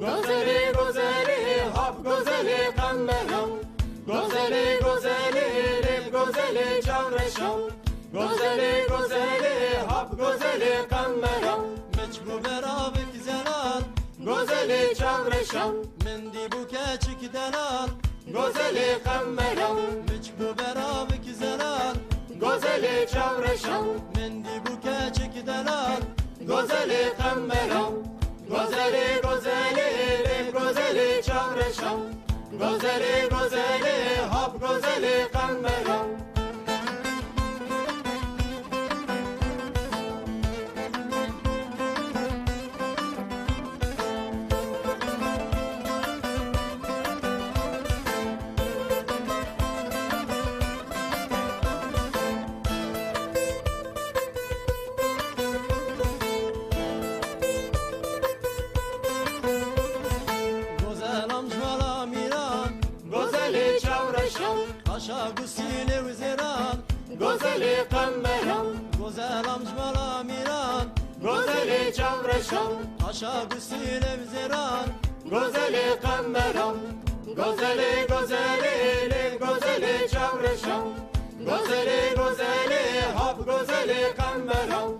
گذلی گذلی هاب گذلی قمرم گذلی گذلی لب گذلی چارشم گذلی گذلی هاب گذلی قمرم مچبو برابك زلال گذلی چارشم من دیبو کچک دلال گذلی قمرم مچبو برابك زلال گذلی چارشم من دیبو کچک دلال گذلی قمرم گذلی گذلی لب گذلی چارشم گذلی گذلی هاب گذلی قمرم گزلم جوالا میران گذلی چارشم آشا گسیل وزران گذلی قمرم گزلم جوالا میران گذلی چارشم آشا گسیل وزران گذلی قمرم گذلی گذلی لب گذلی چارشم گذلی گذلی هاب گذلی قمرم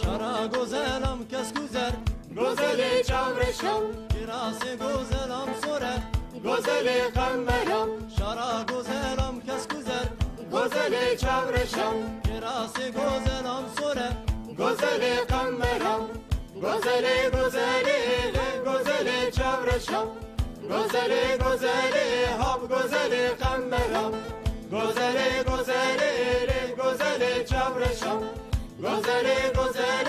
شرا گزلم کس گذر گذلی چارشم کراس گزلم سره گذلی قمرم شرا گزلم کس گذر گذلی چارشم کراس گزلم سره گذلی قمرم گذلی گذلی لب گذلی چارشم گذلی گذلی هاب گذلی قمرم گذلی گذلی لب گذلی چارشم گذلی گذلی